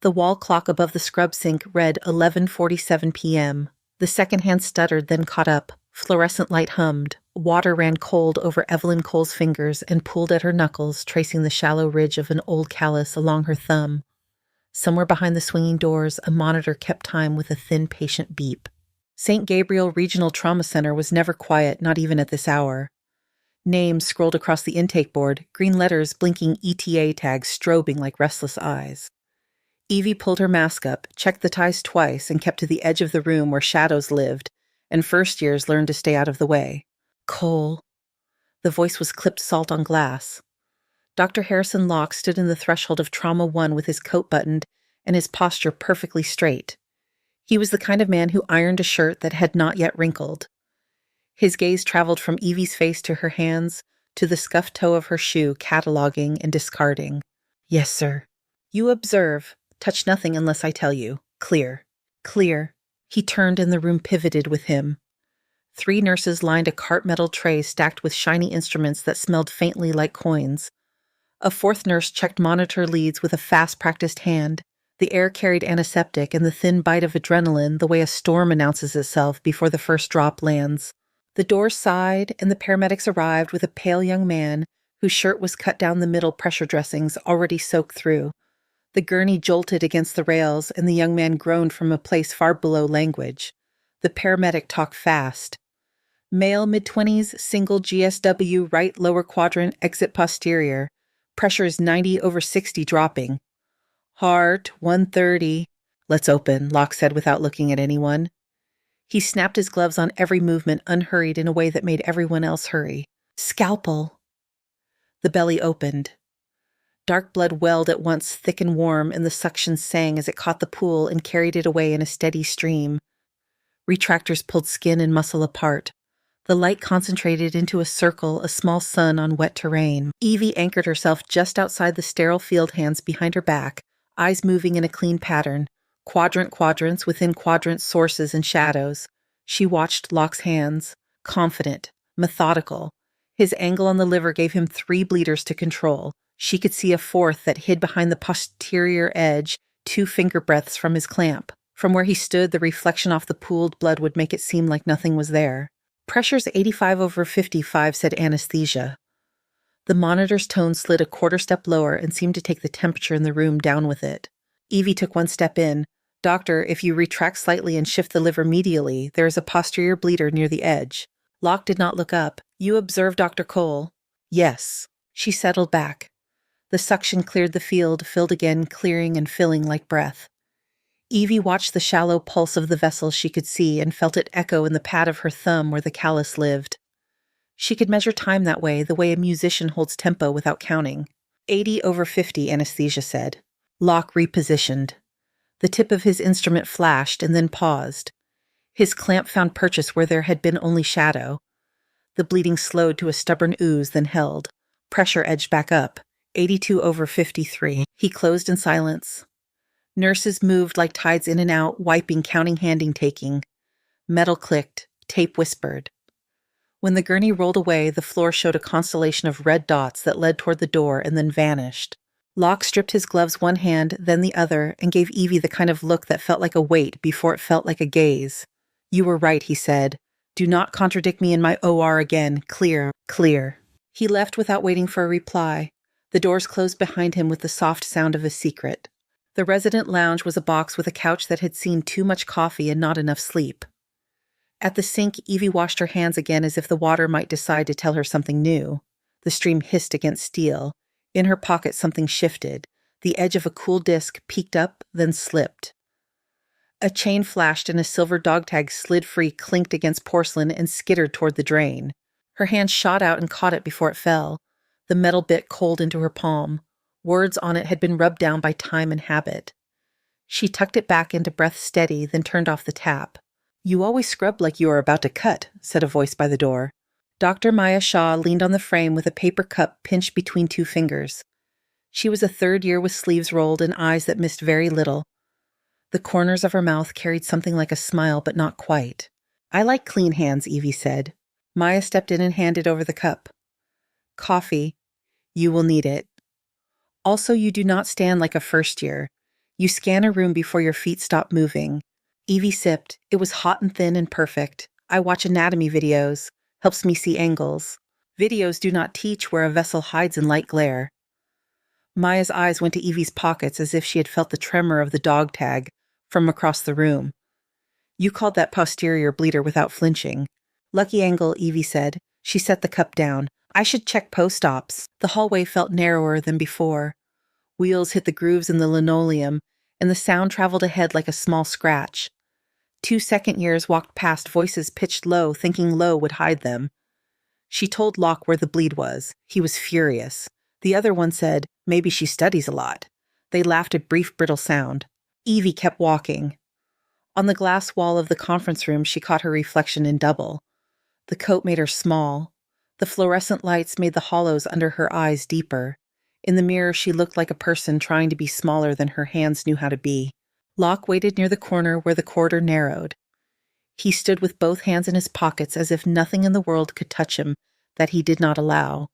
The wall clock above the scrub sink read 11:47 p.m. The second hand stuttered, then caught up. Fluorescent light hummed. Water ran cold over Evelyn Cole's fingers and pooled at her knuckles, tracing the shallow ridge of an old callus along her thumb. Somewhere behind the swinging doors, a monitor kept time with a thin, patient beep. St. Gabriel Regional Trauma Center was never quiet, not even at this hour. Names scrolled across the intake board, green letters blinking ETA tags strobing like restless eyes. Evie pulled her mask up, checked the ties twice, and kept to the edge of the room where shadows lived, and first years learned to stay out of the way. Cole. The voice was clipped salt on glass. Dr. Harrison Locke stood in the threshold of Trauma 1 with his coat buttoned and his posture perfectly straight. He was the kind of man who ironed a shirt that had not yet wrinkled. His gaze traveled from Evie's face to her hands, to the scuffed toe of her shoe, cataloging and discarding. Yes, sir. You observe. Touch nothing unless I tell you. Clear. Clear. He turned and the room pivoted with him. 3 nurses lined a cart metal tray stacked with shiny instruments that smelled faintly like coins. A 4th nurse checked monitor leads with a fast-practiced hand. The air carried antiseptic and the thin bite of adrenaline the way a storm announces itself before the first drop lands. The doors sighed, and the paramedics arrived with a pale young man whose shirt was cut down the middle, pressure dressings already soaked through. The gurney jolted against the rails, and the young man groaned from a place far below language. The paramedic talked fast. Male, mid-20s, single GSW, right lower quadrant, exit posterior. Pressure is 90/60 dropping. Heart, 130. Let's open, Locke said without looking at anyone. He snapped his gloves on every movement, unhurried in a way that made everyone else hurry. Scalpel. The belly opened. Dark blood welled at once thick and warm, and the suction sang as it caught the pool and carried it away in a steady stream. Retractors pulled skin and muscle apart. The light concentrated into a circle, a small sun on wet terrain. Evie anchored herself just outside the sterile field hands behind her back, eyes moving in a clean pattern. Quadrants within quadrants, sources and shadows. She watched Locke's hands, confident, methodical. His angle on the liver gave him 3 bleeders to control. She could see a 4th that hid behind the posterior edge, 2 finger breaths from his clamp. From where he stood, the reflection off the pooled blood would make it seem like nothing was there. Pressure's 85/55, said anesthesia. The monitor's tone slid a quarter step lower and seemed to take the temperature in the room down with it. Evie took 1 step in. Doctor, if you retract slightly and shift the liver medially, there is a posterior bleeder near the edge. Locke did not look up. You observe Dr. Cole? Yes. She settled back. The suction cleared the field, filled again, clearing and filling like breath. Evie watched the shallow pulse of the vessel she could see and felt it echo in the pad of her thumb where the callus lived. She could measure time that way, the way a musician holds tempo without counting. 80/50, anesthesia said. Locke repositioned. The tip of his instrument flashed and then paused. His clamp found purchase where there had been only shadow. The bleeding slowed to a stubborn ooze, then held. Pressure edged back up. 82/53. He closed in silence. Nurses moved like tides in and out, wiping, counting, handing, taking. Metal clicked. Tape whispered. When the gurney rolled away, the floor showed a constellation of red dots that led toward the door and then vanished. Locke stripped his gloves one hand, then the other, and gave Evie the kind of look that felt like a weight before it felt like a gaze. You were right, he said. Do not contradict me in my OR again. Clear, clear. He left without waiting for a reply. The doors closed behind him with the soft sound of a secret. The resident lounge was a box with a couch that had seen too much coffee and not enough sleep. At the sink, Evie washed her hands again as if the water might decide to tell her something new. The stream hissed against steel. In her pocket, something shifted. The edge of a cool disc peeked up, then slipped. A chain flashed and a silver dog tag slid free, clinked against porcelain, and skittered toward the drain. Her hand shot out and caught it before it fell. The metal bit cold into her palm. Words on it had been rubbed down by time and habit. She tucked it back into breath steady, then turned off the tap. You always scrub like you are about to cut, said a voice by the door. Dr. Maya Shaw leaned on the frame with a paper cup pinched between 2 fingers. She was a 3rd year with sleeves rolled and eyes that missed very little. The corners of her mouth carried something like a smile, but not quite. I like clean hands, Evie said. Maya stepped in and handed over the cup. Coffee. You will need it. Also, you do not stand like a 1st year. You scan a room before your feet stop moving. Evie sipped. It was hot and thin and perfect. I watch anatomy videos. Helps me see angles. Videos do not teach where a vessel hides in light glare. Maya's eyes went to Evie's pockets as if she had felt the tremor of the dog tag from across the room. You called that posterior bleeder without flinching. Lucky angle, Evie said. She set the cup down. I should check post-ops. The hallway felt narrower than before. Wheels hit the grooves in the linoleum, and the sound traveled ahead like a small scratch. 2 second-years walked past, voices pitched low, thinking low would hide them. She told Locke where the bleed was. He was furious. The other one said, maybe she studies a lot. They laughed a brief, brittle sound. Evie kept walking. On the glass wall of the conference room, she caught her reflection in double. The coat made her small. The fluorescent lights made the hollows under her eyes deeper. In the mirror, she looked like a person trying to be smaller than her hands knew how to be. Locke waited near the corner where the corridor narrowed. He stood with both hands in his pockets as if nothing in the world could touch him that he did not allow.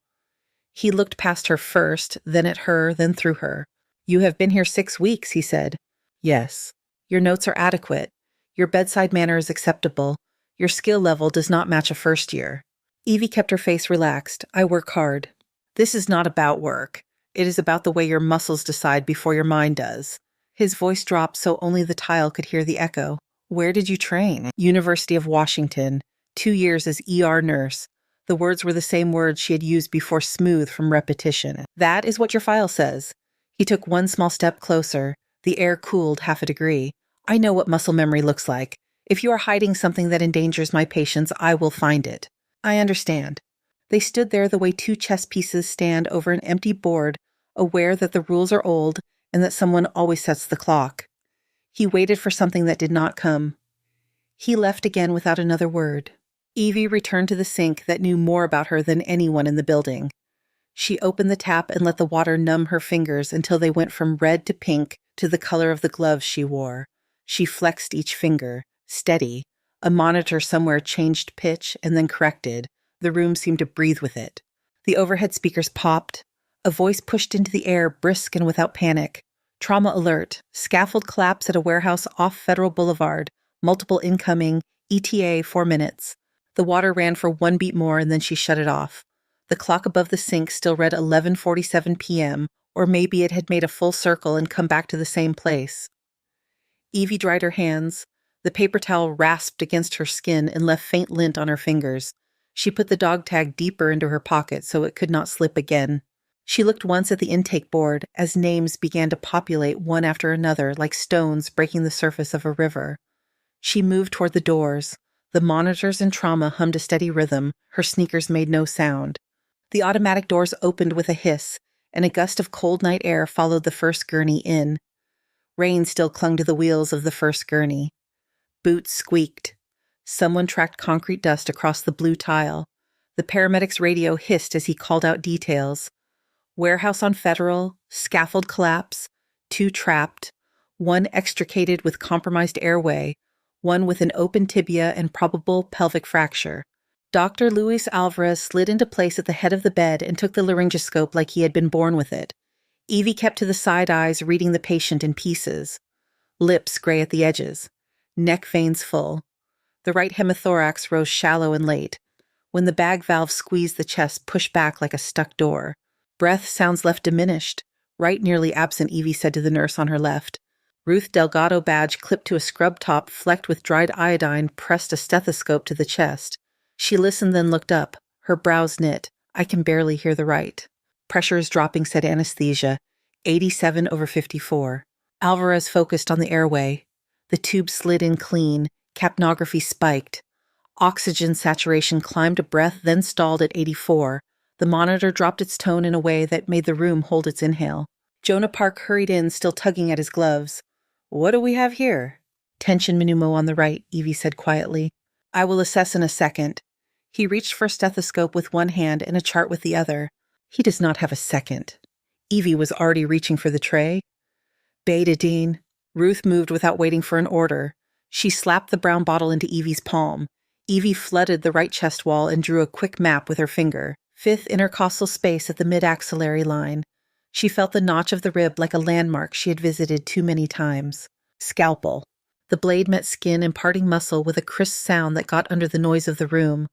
He looked past her first, then at her, then through her. You have been here 6 weeks, he said. Yes. Your notes are adequate. Your bedside manner is acceptable. Your skill level does not match a first year. Evie kept her face relaxed. I work hard. This is not about work. It is about the way your muscles decide before your mind does. His voice dropped so only the tile could hear the echo. Where did you train? University of Washington. 2 years as ER nurse. The words were the same words she had used before, smooth from repetition. That is what your file says. He took 1 small step closer. The air cooled 1/2 degree. I know what muscle memory looks like. If you are hiding something that endangers my patients, I will find it. I understand. They stood there the way 2 chess pieces stand over an empty board, aware that the rules are old and that someone always sets the clock. He waited for something that did not come. He left again without another word. Evie returned to the sink that knew more about her than anyone in the building. She opened the tap and let the water numb her fingers until they went from red to pink to the color of the gloves she wore. She flexed each finger, steady. A monitor somewhere changed pitch and then corrected. The room seemed to breathe with it. The overhead speakers popped. A voice pushed into the air, brisk and without panic. Trauma alert. Scaffold collapse at a warehouse off Federal Boulevard. Multiple incoming. ETA 4 minutes. The water ran for 1 beat more and then she shut it off. The clock above the sink still read 11:47 p.m., or maybe it had made a full circle and come back to the same place. Evie dried her hands. The paper towel rasped against her skin and left faint lint on her fingers. She put the dog tag deeper into her pocket so it could not slip again. She looked once at the intake board as names began to populate one after another like stones breaking the surface of a river. She moved toward the doors. The monitors in trauma hummed a steady rhythm. Her sneakers made no sound. The automatic doors opened with a hiss, and a gust of cold night air followed the first gurney in. Rain still clung to the wheels of the first gurney. Boots squeaked. Someone tracked concrete dust across the blue tile. The paramedics' radio hissed as he called out details. Warehouse on Federal, scaffold collapse, 2 trapped, 1 extricated with compromised airway, 1 with an open tibia and probable pelvic fracture. Dr. Luis Alvarez slid into place at the head of the bed and took the laryngoscope like he had been born with it. Evie kept to the side eyes, reading the patient in pieces. Lips gray at the edges. Neck veins full. The right hemithorax rose shallow and late. When the bag valve squeezed the chest, pushed back like a stuck door. Breath sounds left diminished. Right nearly absent, Evie said to the nurse on her left. Ruth Delgado badge clipped to a scrub top flecked with dried iodine pressed a stethoscope to the chest. She listened, then looked up. Her brows knit. I can barely hear the right. Pressure is dropping, said anesthesia. 87/54. Alvarez focused on the airway. The tube slid in clean. Capnography spiked. Oxygen saturation climbed a breath, then stalled at 84. The monitor dropped its tone in a way that made the room hold its inhale. Jonah Park hurried in, still tugging at his gloves. What do we have here? Tension pneumo on the right, Evie said quietly. I will assess in a second. He reached for a stethoscope with one hand and a chart with the other. He does not have a second. Evie was already reaching for the tray. Betadine. Ruth moved without waiting for an order. She slapped the brown bottle into Evie's palm. Evie flooded the right chest wall and drew a quick map with her finger. 5th intercostal space at the mid-axillary line. She felt the notch of the rib like a landmark she had visited too many times. Scalpel. The blade met skin, imparting muscle with a crisp sound that got under the noise of the room.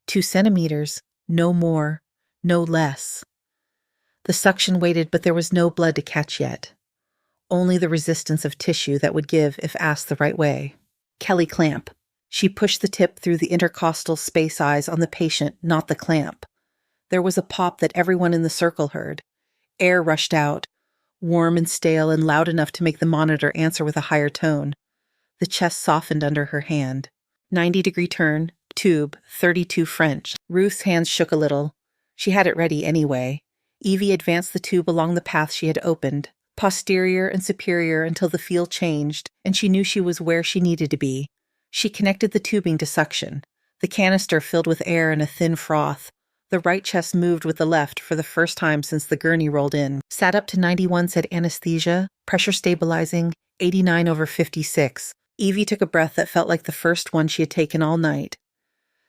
2 centimeters, no more, no less. The suction waited, but there was no blood to catch yet. Only the resistance of tissue that would give if asked the right way. Kelly clamp. She pushed the tip through the intercostal space eyes on the patient, not the clamp. There was a pop that everyone in the circle heard. Air rushed out, warm and stale and loud enough to make the monitor answer with a higher tone. The chest softened under her hand. 90-degree turn, tube, 32 French. Ruth's hands shook a little. She had it ready anyway. Evie advanced the tube along the path she had opened, posterior and superior until the feel changed, and she knew she was where she needed to be. She connected the tubing to suction. The canister filled with air and a thin froth. The right chest moved with the left for the first time since the gurney rolled in. Sat up to 91, said anesthesia, pressure stabilizing, 89/56. Evie took a breath that felt like the first one she had taken all night.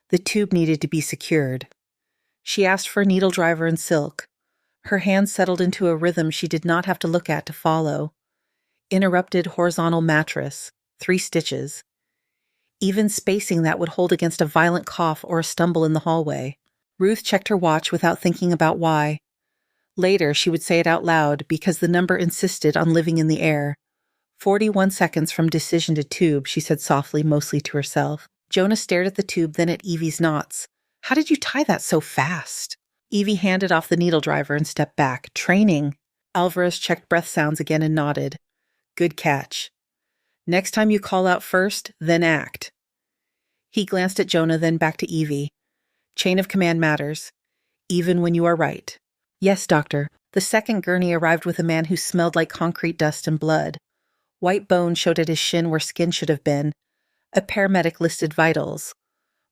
The tube needed to be secured. She asked for a needle driver and silk. Her hands settled into a rhythm she did not have to look at to follow. Interrupted horizontal mattress, 3 stitches. Even spacing that would hold against a violent cough or a stumble in the hallway. Ruth checked her watch without thinking about why. Later, she would say it out loud because the number insisted on living in the air. 41 seconds from decision to tube, she said softly, mostly to herself. Jonah stared at the tube, then at Evie's knots. How did you tie that so fast? Evie handed off the needle driver and stepped back. Training. Alvarez checked breath sounds again and nodded. Good catch. Next time you call out first, then act. He glanced at Jonah, then back to Evie. Chain of command matters, even when you are right. Yes, doctor. The second gurney arrived with a man who smelled like concrete dust and blood. White bone showed at his shin where skin should have been. A paramedic listed vitals.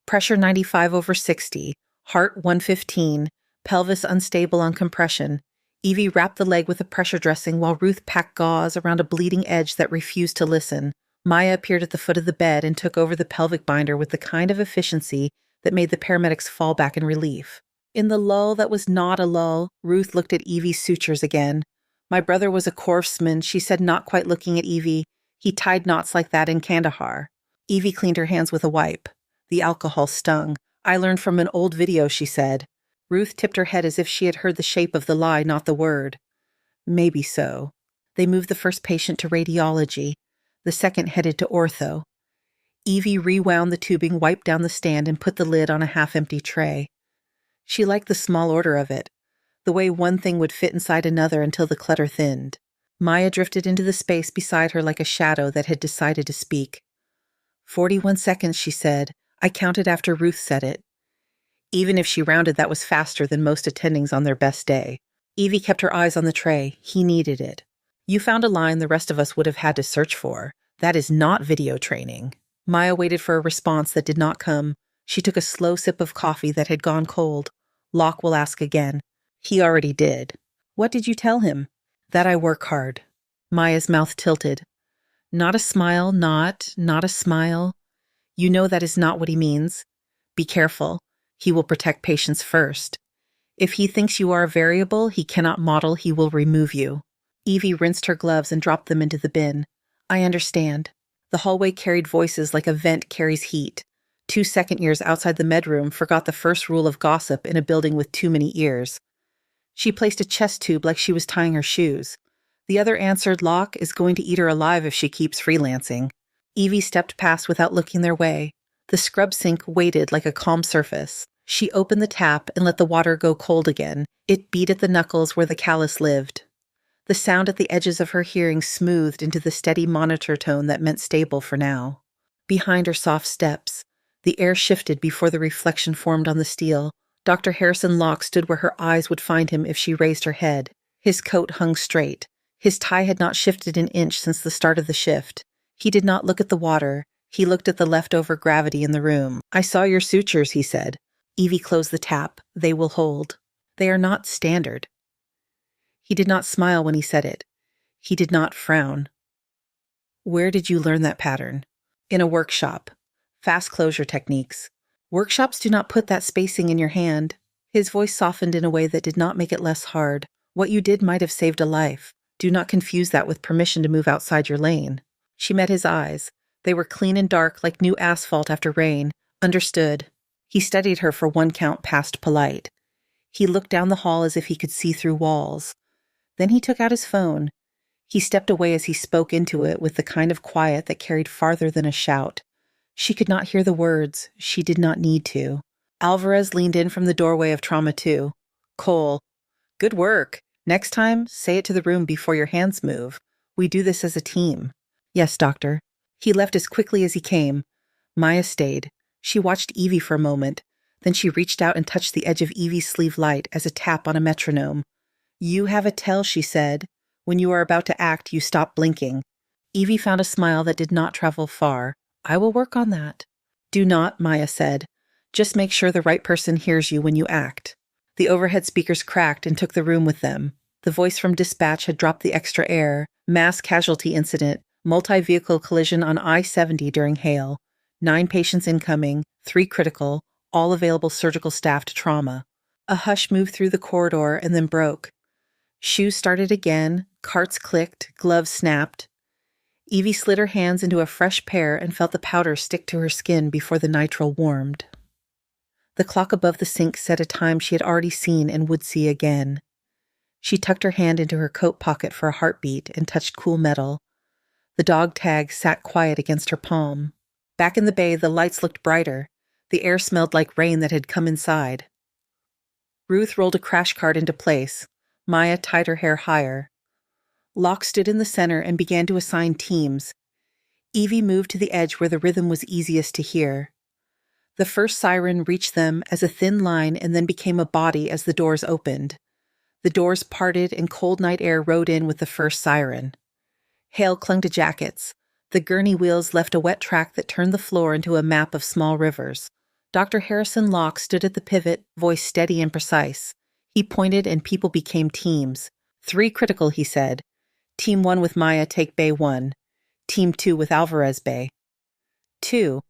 Pressure 95/60, heart 115, pelvis unstable on compression. Evie wrapped the leg with a pressure dressing while Ruth packed gauze around a bleeding edge that refused to listen. Maya appeared at the foot of the bed and took over the pelvic binder with the kind of efficiency that made the paramedics fall back in relief. In the lull that was not a lull, Ruth looked at Evie's sutures again. My brother was a corpsman, she said, not quite looking at Evie. He tied knots like that in Kandahar. Evie cleaned her hands with a wipe. The alcohol stung. I learned from an old video, she said. Ruth tipped her head as if she had heard the shape of the lie, not the word. Maybe so. They moved the first patient to radiology. The second headed to ortho. Evie rewound the tubing, wiped down the stand, and put the lid on a half-empty tray. She liked the small order of it, the way one thing would fit inside another until the clutter thinned. Maya drifted into the space beside her like a shadow that had decided to speak. 41 seconds, she said. I counted after Ruth said it. Even if she rounded, that was faster than most attendings on their best day. Evie kept her eyes on the tray. He needed it. You found a line the rest of us would have had to search for. That is not video training. Maya waited for a response that did not come. She took a slow sip of coffee that had gone cold. Locke will ask again. He already did. What did you tell him? That I work hard. Maya's mouth tilted. Not a smile, not a smile. You know that is not what he means. Be careful. He will protect patients first. If he thinks you are a variable he cannot model, he will remove you. Evie rinsed her gloves and dropped them into the bin. I understand. The hallway carried voices like a vent carries heat. 2 second years outside the medroom forgot the first rule of gossip in a building with too many ears. She placed a chest tube like she was tying her shoes. The other answered Locke is going to eat her alive if she keeps freelancing. Evie stepped past without looking their way. The scrub sink waited like a calm surface. She opened the tap and let the water go cold again. It beat at the knuckles where the callus lived. The sound at the edges of her hearing smoothed into the steady monitor tone that meant stable for now. Behind her soft steps, the air shifted before the reflection formed on the steel. Dr. Harrison Locke stood where her eyes would find him if she raised her head. His coat hung straight. His tie had not shifted an inch since the start of the shift. He did not look at the water. He looked at the leftover gravity in the room. I saw your sutures, he said. Evie closed the tap. They will hold. They are not standard. He did not smile when he said it. He did not frown. Where did you learn that pattern? In a workshop. Fast closure techniques. Workshops do not put that spacing in your hand. His voice softened in a way that did not make it less hard. What you did might have saved a life. Do not confuse that with permission to move outside your lane. She met his eyes. They were clean and dark like new asphalt after rain. Understood. He studied her for one count past polite. He looked down the hall as if he could see through walls. Then he took out his phone. He stepped away as he spoke into it with the kind of quiet that carried farther than a shout. She could not hear the words. She did not need to. Alvarez leaned in from the doorway of Trauma 2. Cole. Good work. Next time, say it to the room before your hands move. We do this as a team. Yes, doctor. He left as quickly as he came. Maya stayed. She watched Evie for a moment. Then she reached out and touched the edge of Evie's sleeve light as a tap on a metronome. You have a tell, she said. When you are about to act, you stop blinking. Evie found a smile that did not travel far. I will work on that. Do not, Maya said. Just make sure the right person hears you when you act. The overhead speakers cracked and took the room with them. The voice from dispatch had dropped the extra air. Mass casualty incident. Multi-vehicle collision on I-70 during hail. 9 patients incoming, 3 critical, all available surgical staff to trauma. A hush moved through the corridor and then broke. Shoes started again, carts clicked, gloves snapped. Evie slid her hands into a fresh pair and felt the powder stick to her skin before the nitrile warmed. The clock above the sink said a time she had already seen and would see again. She tucked her hand into her coat pocket for a heartbeat and touched cool metal. The dog tag sat quiet against her palm. Back in the bay, the lights looked brighter. The air smelled like rain that had come inside. Ruth rolled a crash cart into place. Maya tied her hair higher. Locke stood in the center and began to assign teams. Evie moved to the edge where the rhythm was easiest to hear. The first siren reached them as a thin line and then became a body as the doors opened. The doors parted and cold night air rode in with the first siren. Hail clung to jackets. The gurney wheels left a wet track that turned the floor into a map of small rivers. Dr. Harrison Locke stood at the pivot, voice steady and precise. He pointed and people became teams. 3 critical, he said. Team 1 with Maya take Bay 1. Team 2 with Alvarez Bay. 2.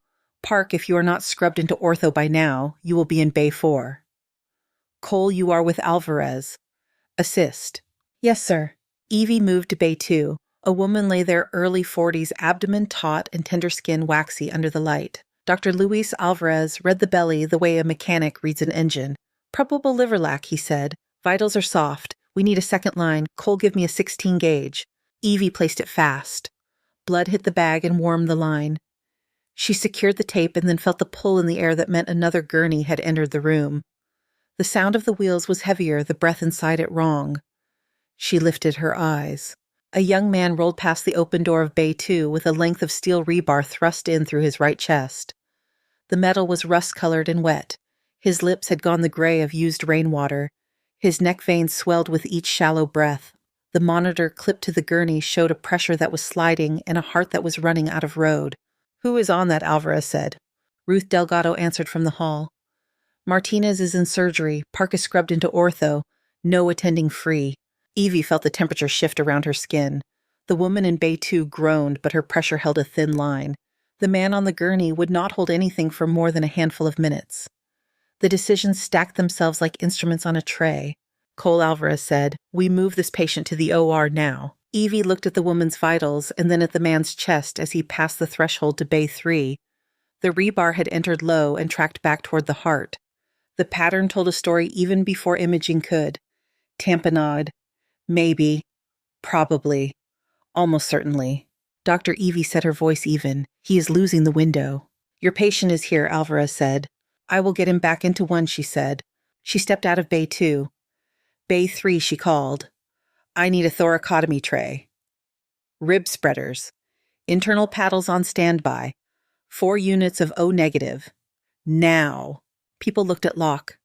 Park, if you are not scrubbed into ortho by now, you will be in Bay 4. Cole, you are with Alvarez. Assist. Yes, sir. Evie moved to Bay 2. A woman lay there, early 40s, abdomen taut and tender skin waxy under the light. Dr. Luis Alvarez read the belly the way a mechanic reads an engine. Probable liver lack, he said. Vitals are soft. We need a second line. Cole, give me a 16 gauge. Evie placed it fast. Blood hit the bag and warmed the line. She secured the tape and then felt the pull in the air that meant another gurney had entered the room. The sound of the wheels was heavier, the breath inside it wrong. She lifted her eyes. A young man rolled past the open door of Bay 2 with a length of steel rebar thrust in through his right chest. The metal was rust-colored and wet. His lips had gone the gray of used rainwater. His neck veins swelled with each shallow breath. The monitor clipped to the gurney showed a pressure that was sliding and a heart that was running out of road. Who is on that? Alvarez said. Ruth Delgado answered from the hall. Martinez is in surgery. Park is scrubbed into ortho. No attending free. Evie felt the temperature shift around her skin. The woman in Bay 2 groaned, but her pressure held a thin line. The man on the gurney would not hold anything for more than a handful of minutes. The decisions stacked themselves like instruments on a tray. Cole Alvarez said, "We move this patient to the OR now." Evie looked at the woman's vitals and then at the man's chest as he passed the threshold to Bay 3. The rebar had entered low and tracked back toward the heart. The pattern told a story even before imaging could. Tamponade. Maybe. Probably. Almost certainly. Dr. Evie set her voice even. He is losing the window. Your patient is here, Alvarez said. I will get him back into 1, she said. She stepped out of Bay 2. Bay 3, she called. I need a thoracotomy tray. Rib spreaders. Internal paddles on standby. 4 units of O negative. Now. People looked at Locke.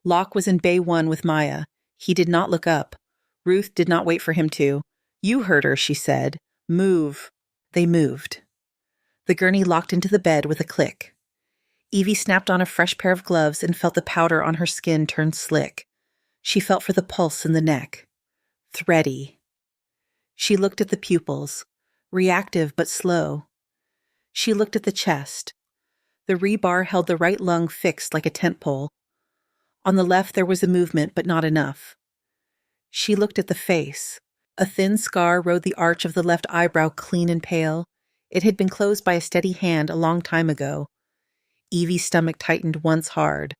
Locke was in Bay 1 with Maya. He did not look up. Ruth did not wait for him to. You heard her, she said. Move. They moved. The gurney locked into the bed with a click. Evie snapped on a fresh pair of gloves and felt the powder on her skin turn slick. She felt for the pulse in the neck. Thready. She looked at the pupils. Reactive but slow. She looked at the chest. The rebar held the right lung fixed like a tent pole. On the left there was a movement, but not enough. She looked at the face. A thin scar rode the arch of the left eyebrow clean and pale. It had been closed by a steady hand a long time ago. Evie's stomach tightened once hard.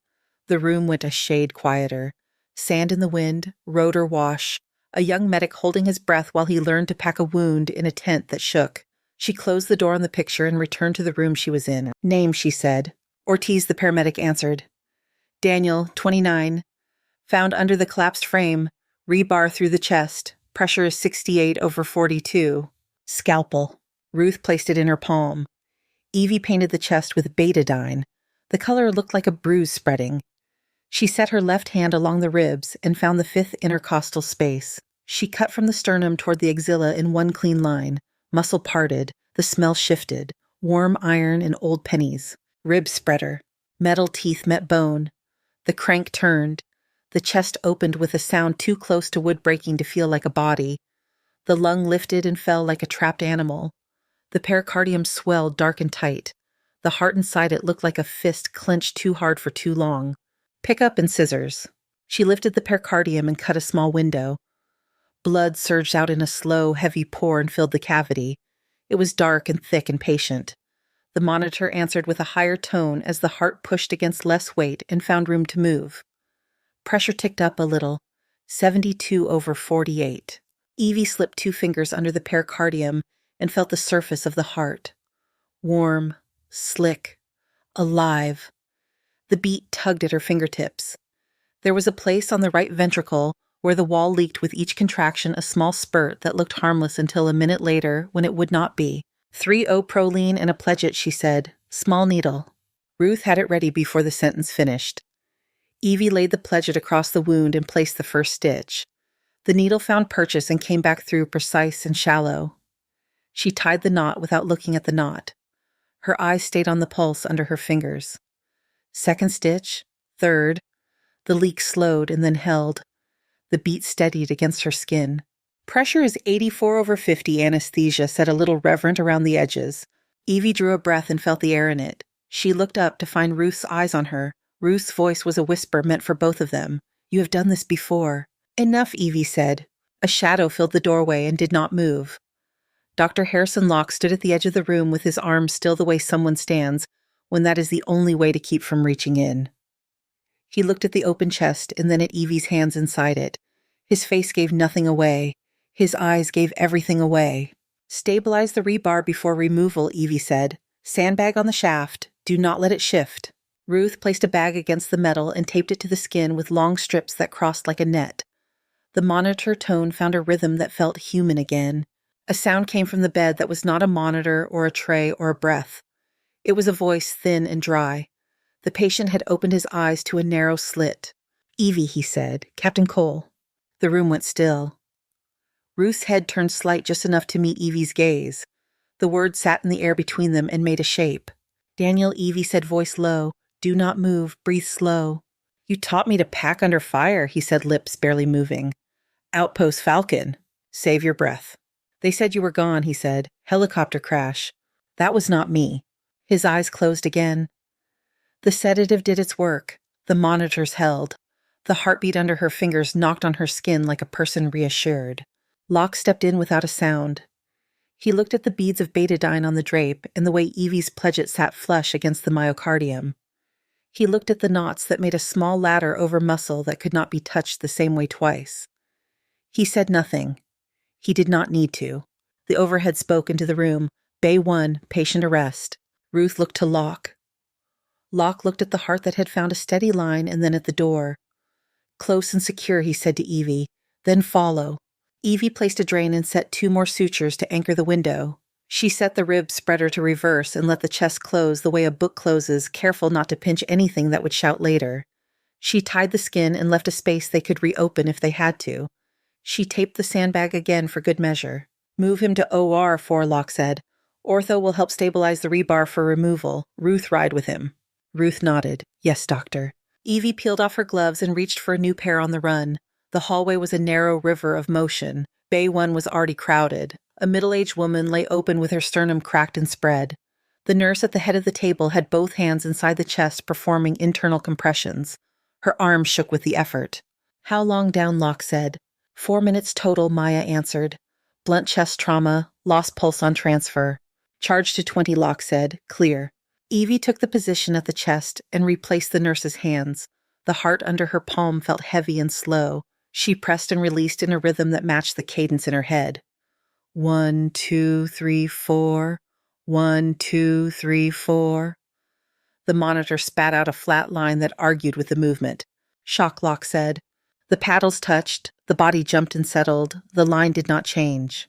The room went a shade quieter. Sand in the wind, rotor wash, a young medic holding his breath while he learned to pack a wound in a tent that shook. She closed the door on the picture and returned to the room she was in. "Name," she said. Ortiz, the paramedic, answered. "Daniel, 29. Found under the collapsed frame. Rebar through the chest. Pressure is 68/42. Scalpel." Ruth placed it in her palm. Evie painted the chest with betadine. The color looked like a bruise spreading. She set her left hand along the ribs and found the 5th intercostal space. She cut from the sternum toward the axilla in one clean line. Muscle parted. The smell shifted. Warm iron and old pennies. Rib spreader. Metal teeth met bone. The crank turned. The chest opened with a sound too close to wood breaking to feel like a body. The lung lifted and fell like a trapped animal. The pericardium swelled dark and tight. The heart inside it looked like a fist clenched too hard for too long. "Pick up and scissors." She lifted the pericardium and cut a small window. Blood surged out in a slow, heavy pour and filled the cavity. It was dark and thick and patient. The monitor answered with a higher tone as the heart pushed against less weight and found room to move. Pressure ticked up a little, 72/48. Evie slipped 2 fingers under the pericardium and felt the surface of the heart. Warm, slick, alive. The beat tugged at her fingertips. There was a place on the right ventricle where the wall leaked with each contraction a small spurt that looked harmless until a minute later when it would not be. 3-O-proline and a pledget, she said. Small needle. Ruth had it ready before the sentence finished. Evie laid the pledget across the wound and placed the first stitch. The needle found purchase and came back through precise and shallow. She tied the knot without looking at the knot. Her eyes stayed on the pulse under her fingers. Second stitch, third. The leak slowed and then held. The beat steadied against her skin. "Pressure is 84/50, anesthesia," said a little reverent around the edges. Evie drew a breath and felt the air in it. She looked up to find Ruth's eyes on her. Ruth's voice was a whisper meant for both of them. "You have done this before." "Enough," Evie said. A shadow filled the doorway and did not move. Dr. Harrison Locke stood at the edge of the room with his arms still the way someone stands when that is the only way to keep from reaching in. He looked at the open chest and then at Evie's hands inside it. His face gave nothing away. His eyes gave everything away. "Stabilize the rebar before removal," Evie said. "Sandbag on the shaft. Do not let it shift." Ruth placed a bag against the metal and taped it to the skin with long strips that crossed like a net. The monitor tone found a rhythm that felt human again. A sound came from the bed that was not a monitor or a tray or a breath. It was a voice thin and dry. The patient had opened his eyes to a narrow slit. "Evie," he said. "Captain Cole." The room went still. Ruth's head turned slight just enough to meet Evie's gaze. The words sat in the air between them and made a shape. "Daniel," Evie said, voice low. "Do not move. Breathe slow." "You taught me to pack under fire," he said, lips barely moving. "Outpost Falcon. Save your breath." "They said you were gone," he said. "Helicopter crash." "That was not me." His eyes closed again. The sedative did its work. The monitors held. The heartbeat under her fingers knocked on her skin like a person reassured. Locke stepped in without a sound. He looked at the beads of betadine on the drape and the way Evie's pledget sat flush against the myocardium. He looked at the knots that made a small ladder over muscle that could not be touched the same way twice. He said nothing. He did not need to. The overhead spoke into the room. "Bay 1, patient arrest." Ruth looked to Locke. Locke looked at the heart that had found a steady line and then at the door. "Close and secure," he said to Evie. "Then follow." Evie placed a drain and set 2 more sutures to anchor the window. She set the rib spreader to reverse and let the chest close the way a book closes, careful not to pinch anything that would shout later. She tied the skin and left a space they could reopen if they had to. She taped the sandbag again for good measure. "Move him to OR, Locke said. "Ortho will help stabilize the rebar for removal. Ruth ride with him." Ruth nodded. "Yes, doctor." Evie peeled off her gloves and reached for a new pair on the run. The hallway was a narrow river of motion. Bay 1 was already crowded. A middle-aged woman lay open with her sternum cracked and spread. The nurse at the head of the table had both hands inside the chest performing internal compressions. Her arms shook with the effort. "How long down?" Locke said. 4 minutes total, Maya answered. Blunt chest trauma, lost pulse on transfer. Charge to 20, Locke said. Clear. Evie took the position at the chest and replaced the nurse's hands. The heart under her palm felt heavy and slow. She pressed and released in a rhythm that matched the cadence in her head. 1, 2, 3, 4. 1, 2, 3, 4. The monitor spat out a flat line that argued with the movement. Shock, Locke said. The paddles touched, the body jumped and settled, the line did not change.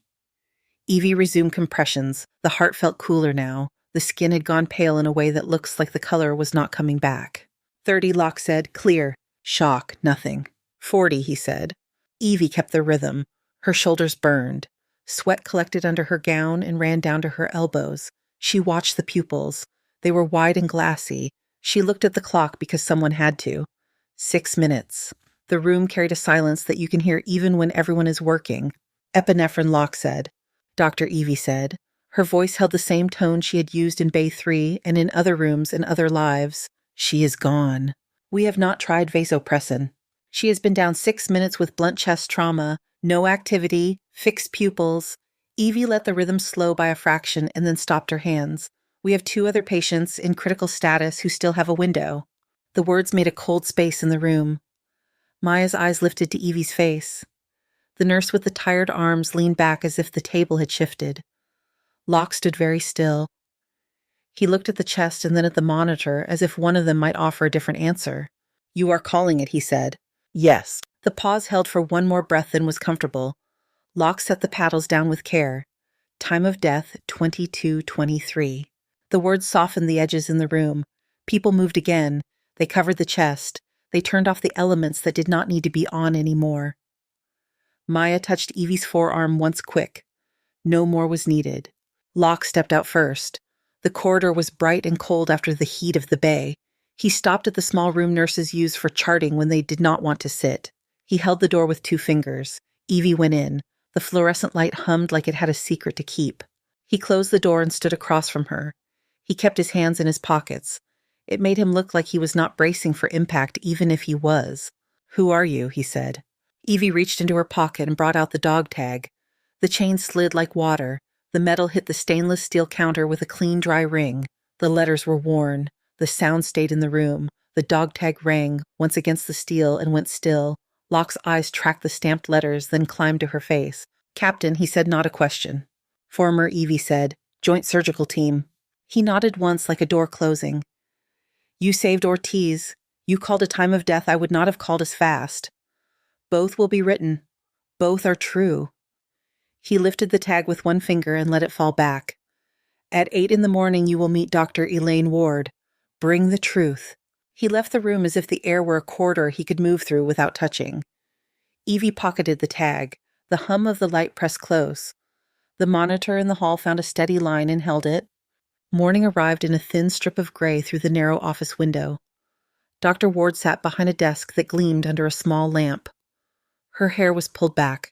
Evie resumed compressions. The heart felt cooler now. The skin had gone pale in a way that looks like the color was not coming back. 30, Locke said. Clear. Shock, nothing. 40, he said. Evie kept the rhythm. Her shoulders burned. Sweat collected under her gown and ran down to her elbows. She watched the pupils. They were wide and glassy. She looked at the clock because someone had to. 6 minutes. The room carried a silence that you can hear even when everyone is working. Epinephrine, Locke said. Dr. Evie said. Her voice held the same tone she had used in Bay 3 and in other rooms and other lives. She is gone. We have not tried vasopressin. She has been down 6 minutes with blunt chest trauma, no activity, fixed pupils. Evie let the rhythm slow by a fraction and then stopped her hands. We have 2 other patients in critical status who still have a window. The words made a cold space in the room. Maya's eyes lifted to Evie's face. The nurse with the tired arms leaned back as if the table had shifted. Locke stood very still. He looked at the chest and then at the monitor as if one of them might offer a different answer. You are calling it, he said. Yes. The pause held for one more breath than was comfortable. Locke set the paddles down with care. Time of death, 22:23. The words softened the edges in the room. People moved again. They covered the chest. They turned off the elements that did not need to be on anymore. Maya touched Evie's forearm once quick. No more was needed. Locke stepped out first. The corridor was bright and cold after the heat of the bay. He stopped at the small room nurses use for charting when they did not want to sit. He held the door with 2 fingers. Evie went in. The fluorescent light hummed like it had a secret to keep. He closed the door and stood across from her. He kept his hands in his pockets. It made him look like he was not bracing for impact, even if he was. Who are you? He said. Evie reached into her pocket and brought out the dog tag. The chain slid like water. The metal hit the stainless steel counter with a clean, dry ring. The letters were worn. The sound stayed in the room. The dog tag rang, once against the steel, and went still. Locke's eyes tracked the stamped letters, then climbed to her face. Captain, he said, not a question. Former, Evie said. Joint surgical team. He nodded once like a door closing. You saved Ortiz. You called a time of death I would not have called as fast. Both will be written. Both are true. He lifted the tag with one finger and let it fall back. At 8 a.m. you will meet Dr. Elaine Ward. Bring the truth. He left the room as if the air were a corridor he could move through without touching. Evie pocketed the tag. The hum of the light pressed close. The monitor in the hall found a steady line and held it. Morning arrived in a thin strip of gray through the narrow office window. Dr. Ward sat behind a desk that gleamed under a small lamp. Her hair was pulled back.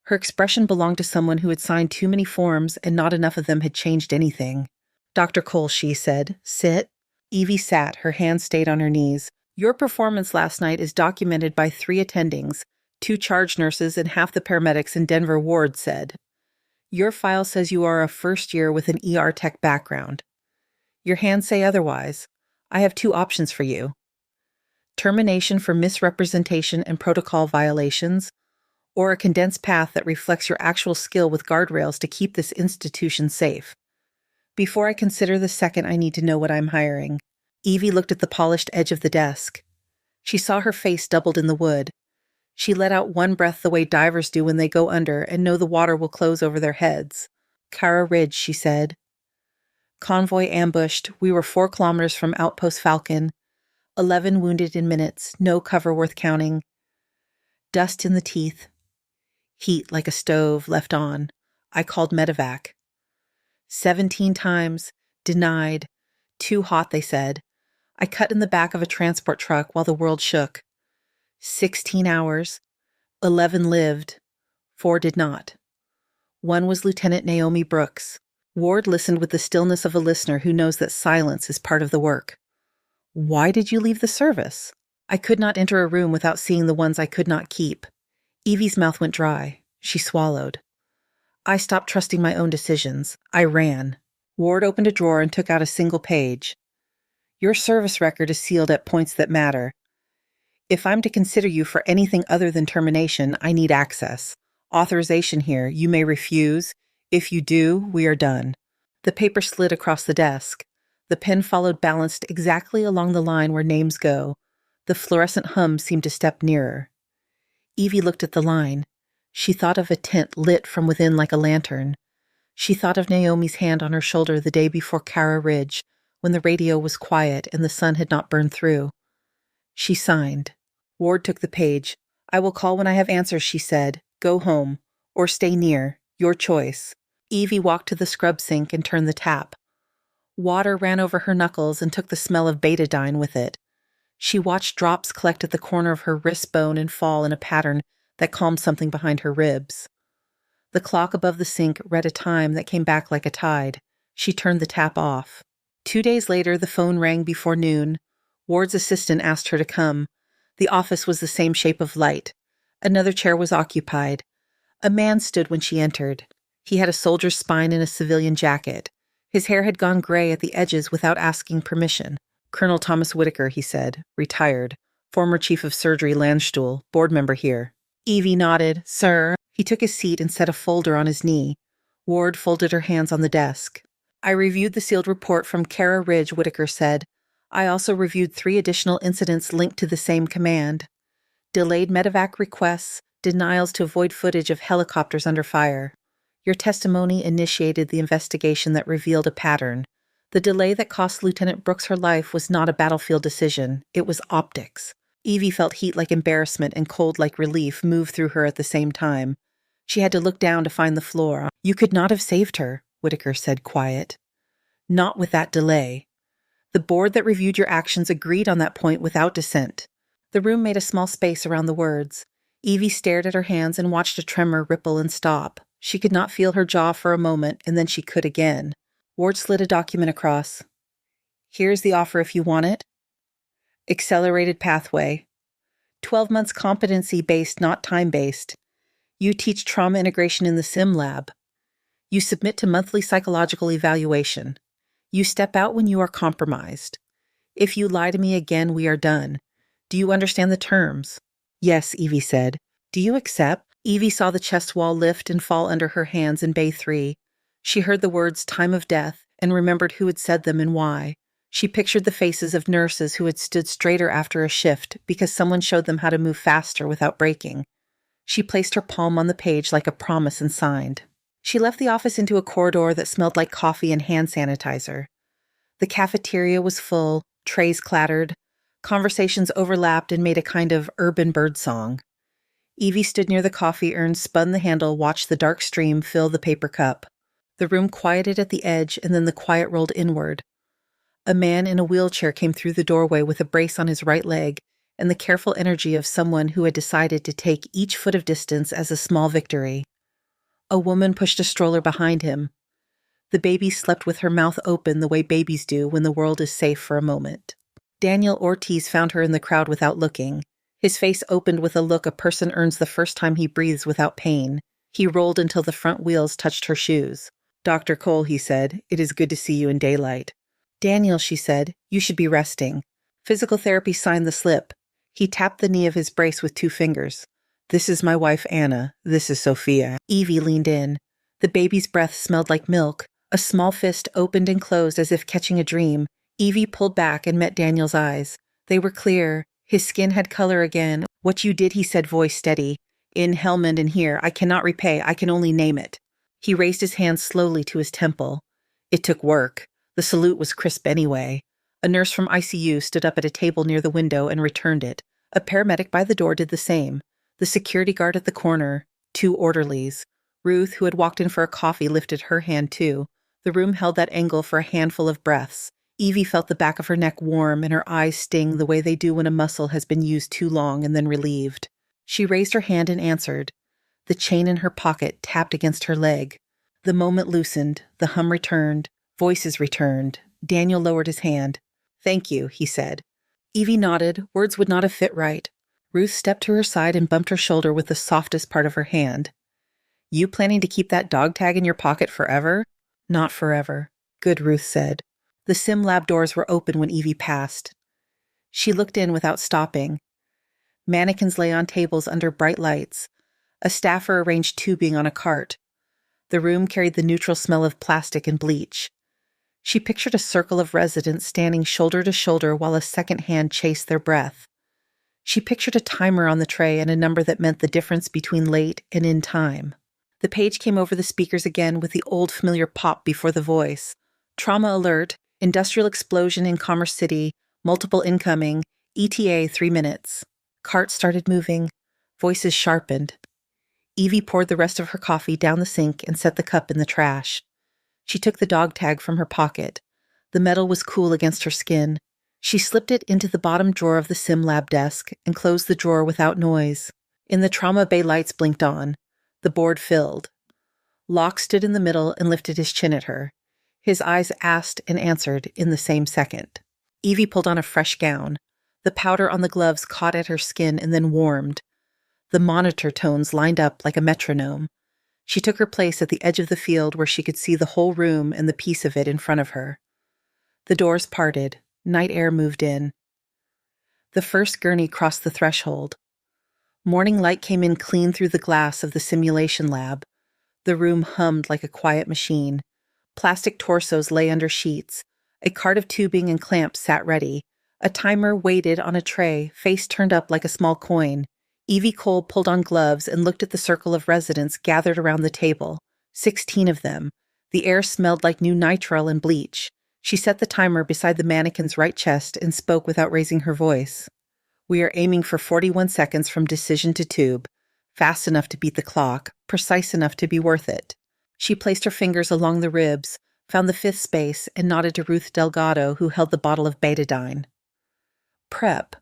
Her expression belonged to someone who had signed too many forms and not enough of them had changed anything. Dr. Cole, she said, sit. Evie sat, her hands stayed on her knees. Your performance last night is documented by 3 attendings, 2 charge nurses and half the paramedics in Denver, Ward said. Your file says you are a first year with an ER tech background. Your hands say otherwise. I have 2 options for you. Termination for misrepresentation and protocol violations, or a condensed path that reflects your actual skill with guardrails to keep this institution safe. Before I consider the second, I need to know what I'm hiring. Evie looked at the polished edge of the desk. She saw her face doubled in the wood. She let out one breath the way divers do when they go under and know the water will close over their heads. Cara Ridge, she said. Convoy ambushed. We were 4 kilometers from Outpost Falcon. 11 wounded in minutes. No cover worth counting. Dust in the teeth. Heat like a stove left on. I called medevac. 17 times. Denied. Too hot, they said. I cut in the back of a transport truck while the world shook. 16 hours. 11 lived. 4 did not. One was Lieutenant Naomi Brooks. Ward listened with the stillness of a listener who knows that silence is part of the work. Why did you leave the service? I could not enter a room without seeing the ones I could not keep. Evie's mouth went dry. She swallowed. I stopped trusting my own decisions. I ran. Ward opened a drawer and took out a single page. Your service record is sealed at points that matter. If I'm to consider you for anything other than termination, I need access. Authorization here. You may refuse. If you do, we are done. The paper slid across the desk. The pen followed balanced exactly along the line where names go. The fluorescent hum seemed to step nearer. Evie looked at the line. She thought of a tent lit from within like a lantern. She thought of Naomi's hand on her shoulder the day before Cara Ridge, when the radio was quiet and the sun had not burned through. She signed. Ward took the page. I will call when I have answers, she said. Go home. Or stay near. Your choice. Evie walked to the scrub sink and turned the tap. Water ran over her knuckles and took the smell of betadine with it. She watched drops collect at the corner of her wrist bone and fall in a pattern that calmed something behind her ribs. The clock above the sink read a time that came back like a tide. She turned the tap off. 2 days later, the phone rang before noon. Ward's assistant asked her to come. The office was the same shape of light. Another chair was occupied. A man stood when she entered. He had a soldier's spine and a civilian jacket. His hair had gone gray at the edges without asking permission. Colonel Thomas Whitaker, he said, retired. Former chief of surgery, Landstuhl, board member here. Evie nodded. Sir. He took his seat and set a folder on his knee. Ward folded her hands on the desk. I reviewed the sealed report from Cara Ridge, Whitaker said. I also reviewed 3 additional incidents linked to the same command. Delayed medevac requests, denials to avoid footage of helicopters under fire. Your testimony initiated the investigation that revealed a pattern. The delay that cost Lieutenant Brooks her life was not a battlefield decision. It was optics. Evie felt heat like embarrassment and cold like relief move through her at the same time. She had to look down to find the floor. You could not have saved her, Whitaker said, quiet. Not with that delay. The board that reviewed your actions agreed on that point without dissent. The room made a small space around the words. Evie stared at her hands and watched a tremor ripple and stop. She could not feel her jaw for a moment, and then she could again. Ward slid a document across. Here's the offer if you want it. Accelerated pathway. 12 months competency-based, not time-based. You teach trauma integration in the sim lab. You submit to monthly psychological evaluation. You step out when you are compromised. If you lie to me again, we are done. Do you understand the terms? Yes, Evie said. Do you accept? Evie saw the chest wall lift and fall under her hands in Bay 3. She heard the words time of death and remembered who had said them and why. She pictured the faces of nurses who had stood straighter after a shift because someone showed them how to move faster without breaking. She placed her palm on the page like a promise and signed. She left the office into a corridor that smelled like coffee and hand sanitizer. The cafeteria was full, trays clattered, conversations overlapped and made a kind of urban birdsong. Evie stood near the coffee urn, spun the handle, watched the dark stream fill the paper cup. The room quieted at the edge, and then the quiet rolled inward. A man in a wheelchair came through the doorway with a brace on his right leg and the careful energy of someone who had decided to take each foot of distance as a small victory. A woman pushed a stroller behind him. The baby slept with her mouth open the way babies do when the world is safe for a moment. Daniel Ortiz found her in the crowd without looking. His face opened with a look a person earns the first time he breathes without pain. He rolled until the front wheels touched her shoes. Dr. Cole, he said, it is good to see you in daylight. Daniel, she said, you should be resting. Physical therapy signed the slip. He tapped the knee of his brace with 2 fingers. This is my wife, Anna. This is Sophia. Evie leaned in. The baby's breath smelled like milk. A small fist opened and closed as if catching a dream. Evie pulled back and met Daniel's eyes. They were clear. His skin had color again. What you did, he said, voice steady. In Helmand and here, I cannot repay. I can only name it. He raised his hand slowly to his temple. It took work. The salute was crisp anyway. A nurse from ICU stood up at a table near the window and returned it. A paramedic by the door did the same. The security guard at the corner. 2 orderlies. Ruth, who had walked in for a coffee, lifted her hand too. The room held that angle for a handful of breaths. Evie felt the back of her neck warm and her eyes sting the way they do when a muscle has been used too long and then relieved. She raised her hand and answered. The chain in her pocket tapped against her leg. The moment loosened. The hum returned. Voices returned. Daniel lowered his hand. Thank you, he said. Evie nodded. Words would not have fit right. Ruth stepped to her side and bumped her shoulder with the softest part of her hand. You planning to keep that dog tag in your pocket forever? Not forever, good, Ruth said. The sim lab doors were open when Evie passed. She looked in without stopping. Mannequins lay on tables under bright lights. A staffer arranged tubing on a cart. The room carried the neutral smell of plastic and bleach. She pictured a circle of residents standing shoulder to shoulder while a second hand chased their breath. She pictured a timer on the tray and a number that meant the difference between late and in time. The page came over the speakers again with the old familiar pop before the voice. Trauma alert, industrial explosion in Commerce City, multiple incoming, ETA 3 minutes. Cart started moving. Voices sharpened. Evie poured the rest of her coffee down the sink and set the cup in the trash. She took the dog tag from her pocket. The metal was cool against her skin. She slipped it into the bottom drawer of the sim lab desk and closed the drawer without noise. In the trauma bay, lights blinked on. The board filled. Locke stood in the middle and lifted his chin at her. His eyes asked and answered in the same second. Evie pulled on a fresh gown. The powder on the gloves caught at her skin and then warmed. The monitor tones lined up like a metronome. She took her place at the edge of the field where she could see the whole room and the piece of it in front of her. The doors parted. Night air moved in. The first gurney crossed the threshold. Morning light came in clean through the glass of the simulation lab. The room hummed like a quiet machine. Plastic torsos lay under sheets. A cart of tubing and clamps sat ready. A timer waited on a tray, face turned up like a small coin. Evie Cole pulled on gloves and looked at the circle of residents gathered around the table. 16 of them. The air smelled like new nitrile and bleach. She set the timer beside the mannequin's right chest and spoke without raising her voice. We are aiming for 41 seconds from decision to tube. Fast enough to beat the clock, precise enough to be worth it. She placed her fingers along the ribs, found the fifth space, and nodded to Ruth Delgado, who held the bottle of betadine. Prep.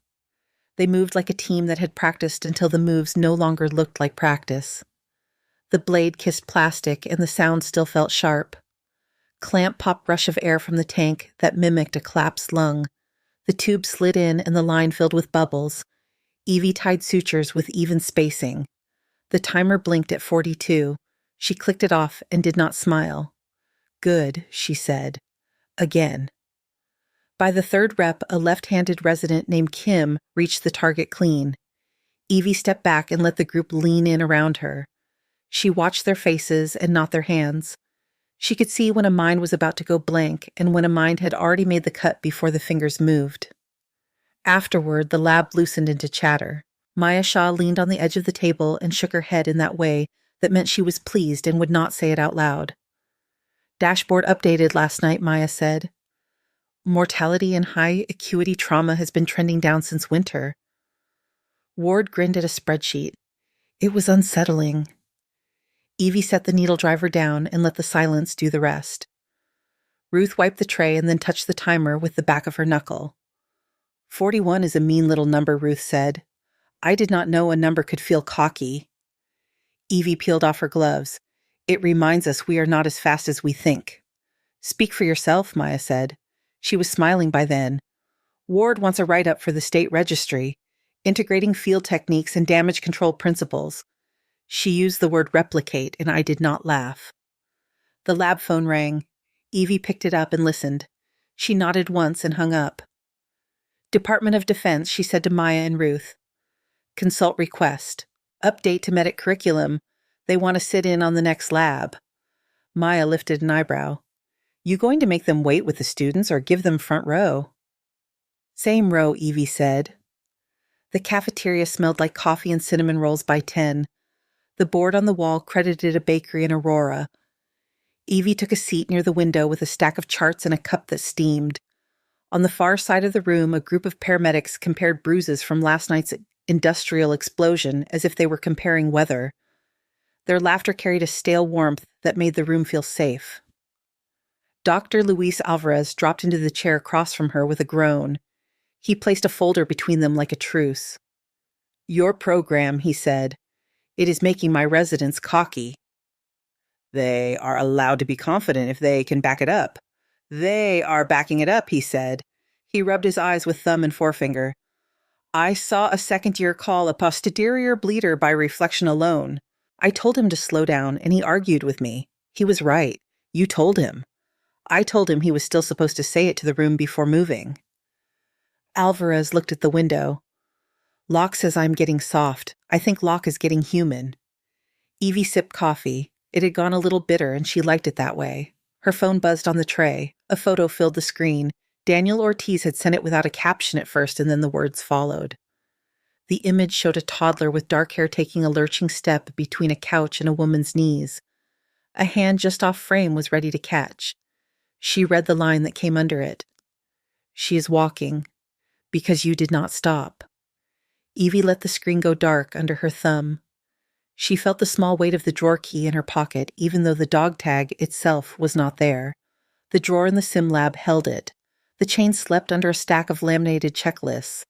They moved like a team that had practiced until the moves no longer looked like practice. The blade kissed plastic and the sound still felt sharp. Clamp pop rush of air from the tank that mimicked a collapsed lung. The tube slid in and the line filled with bubbles. Evie tied sutures with even spacing. The timer blinked at 42. She clicked it off and did not smile. Good, she said. Again. By the third rep, a left-handed resident named Kim reached the target clean. Evie stepped back and let the group lean in around her. She watched their faces and not their hands. She could see when a mind was about to go blank and when a mind had already made the cut before the fingers moved. Afterward, the lab loosened into chatter. Maya Shaw leaned on the edge of the table and shook her head in that way that meant she was pleased and would not say it out loud. Dashboard updated last night, Maya said. Mortality and high acuity trauma has been trending down since winter. Ward grinned at a spreadsheet. It was unsettling. Evie set the needle driver down and let the silence do the rest. Ruth wiped the tray and then touched the timer with the back of her knuckle. 41 is a mean little number, Ruth said. I did not know a number could feel cocky. Evie peeled off her gloves. It reminds us we are not as fast as we think. Speak for yourself, Maya said. She was smiling by then. Ward wants a write-up for the state registry, integrating field techniques and damage control principles. She used the word replicate, and I did not laugh. The lab phone rang. Evie picked it up and listened. She nodded once and hung up. Department of Defense, she said to Maya and Ruth. Consult request. Update to medic curriculum. They want to sit in on the next lab. Maya lifted an eyebrow. You going to make them wait with the students or give them front row? Same row, Evie said. The cafeteria smelled like coffee and cinnamon rolls by 10. The board on the wall credited a bakery in Aurora. Evie took a seat near the window with a stack of charts and a cup that steamed. On the far side of the room, a group of paramedics compared bruises from last night's industrial explosion as if they were comparing weather. Their laughter carried a stale warmth that made the room feel safe. Dr. Luis Alvarez dropped into the chair across from her with a groan. He placed a folder between them like a truce. Your program, he said. It is making my residents cocky. They are allowed to be confident if they can back it up. They are backing it up, he said. He rubbed his eyes with thumb and forefinger. I saw a second-year call a posterior bleeder by reflection alone. I told him to slow down, and he argued with me. He was right. You told him. I told him he was still supposed to say it to the room before moving. Alvarez looked at the window. Locke says I'm getting soft. I think Locke is getting human. Evie sipped coffee. It had gone a little bitter, and she liked it that way. Her phone buzzed on the tray. A photo filled the screen. Daniel Ortiz had sent it without a caption at first, and then the words followed. The image showed a toddler with dark hair taking a lurching step between a couch and a woman's knees. A hand just off frame was ready to catch. She read the line that came under it. She is walking, because you did not stop. Evie let the screen go dark under her thumb. She felt the small weight of the drawer key in her pocket, even though the dog tag itself was not there. The drawer in the sim lab held it. The chain slept under a stack of laminated checklists.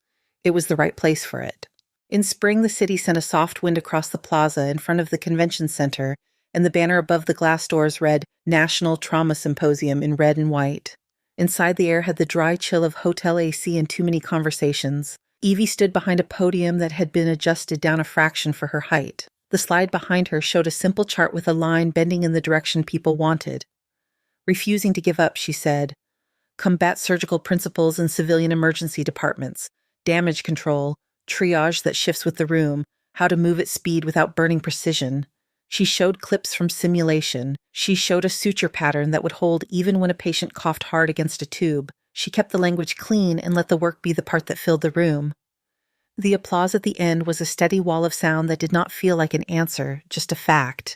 It was the right place for it. In spring, the city sent a soft wind across the plaza in front of the convention center, and the banner above the glass doors read National Trauma Symposium in red and white. Inside, the air had the dry chill of hotel AC and too many conversations. Evie stood behind a podium that had been adjusted down a fraction for her height. The slide behind her showed a simple chart with a line bending in the direction people wanted. Refusing to give up, she said, combat surgical principles in civilian emergency departments, damage control, triage that shifts with the room, how to move at speed without burning precision. She showed clips from simulation. She showed a suture pattern that would hold even when a patient coughed hard against a tube. She kept the language clean and let the work be the part that filled the room. The applause at the end was a steady wall of sound that did not feel like an answer, just a fact.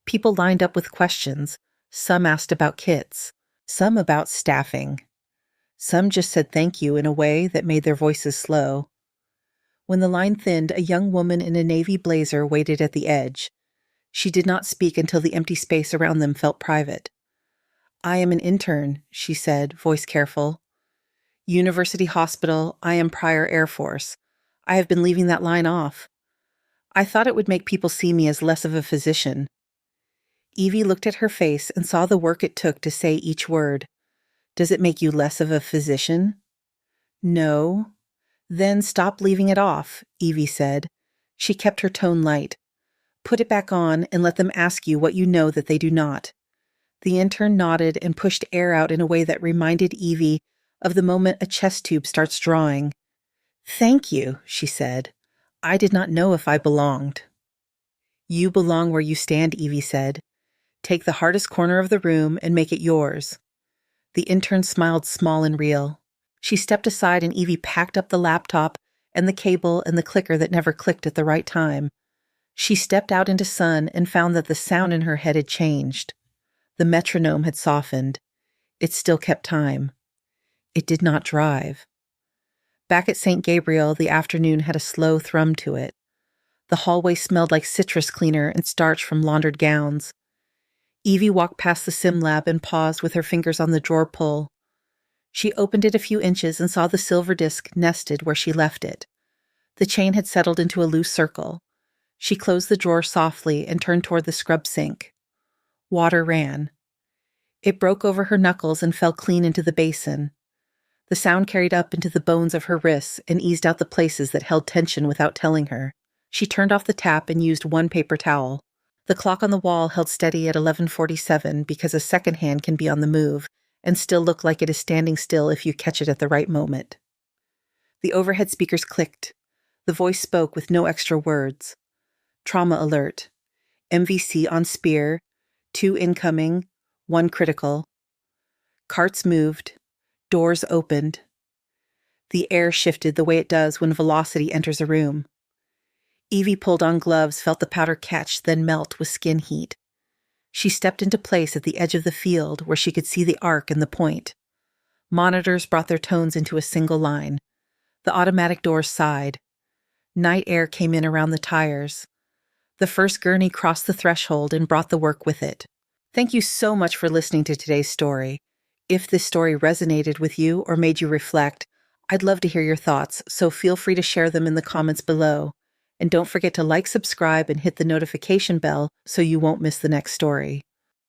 People lined up with questions. Some asked about kits. Some about staffing. Some just said thank you in a way that made their voices slow. When the line thinned, a young woman in a navy blazer waited at the edge. She did not speak until the empty space around them felt private. I am an intern, she said, voice careful. University Hospital, I am prior Air Force. I have been leaving that line off. I thought it would make people see me as less of a physician. Evie looked at her face and saw the work it took to say each word. Does it make you less of a physician? No. Then stop leaving it off, Evie said. She kept her tone light. Put it back on and let them ask you what you know that they do not. The intern nodded and pushed air out in a way that reminded Evie of the moment a chest tube starts drawing. Thank you, she said. I did not know if I belonged. You belong where you stand, Evie said. Take the hardest corner of the room and make it yours. The intern smiled small and real. She stepped aside and Evie packed up the laptop and the cable and the clicker that never clicked at the right time. She stepped out into sun and found that the sound in her head had changed. The metronome had softened. It still kept time. It did not drive. Back at St. Gabriel, the afternoon had a slow thrum to it. The hallway smelled like citrus cleaner and starch from laundered gowns. Evie walked past the sim lab and paused with her fingers on the drawer pull. She opened it a few inches and saw the silver disc nested where she left it. The chain had settled into a loose circle. She closed the drawer softly and turned toward the scrub sink. Water ran. It broke over her knuckles and fell clean into the basin. The sound carried up into the bones of her wrists and eased out the places that held tension without telling her. She turned off the tap and used one paper towel. The clock on the wall held steady at 11:47 because a second hand can be on the move and still look like it is standing still if you catch it at the right moment. The overhead speakers clicked. The voice spoke with no extra words. Trauma alert. MVC on Spear. 2 incoming. 1 critical. Carts moved. Doors opened. The air shifted the way it does when velocity enters a room. Evie pulled on gloves, felt the powder catch, then melt with skin heat. She stepped into place at the edge of the field where she could see the arc and the point. Monitors brought their tones into a single line. The automatic doors sighed. Night air came in around the tires. The first gurney crossed the threshold and brought the work with it. Thank you so much for listening to today's story. If this story resonated with you or made you reflect, I'd love to hear your thoughts, so feel free to share them in the comments below. And don't forget to like, subscribe, and hit the notification bell so you won't miss the next story.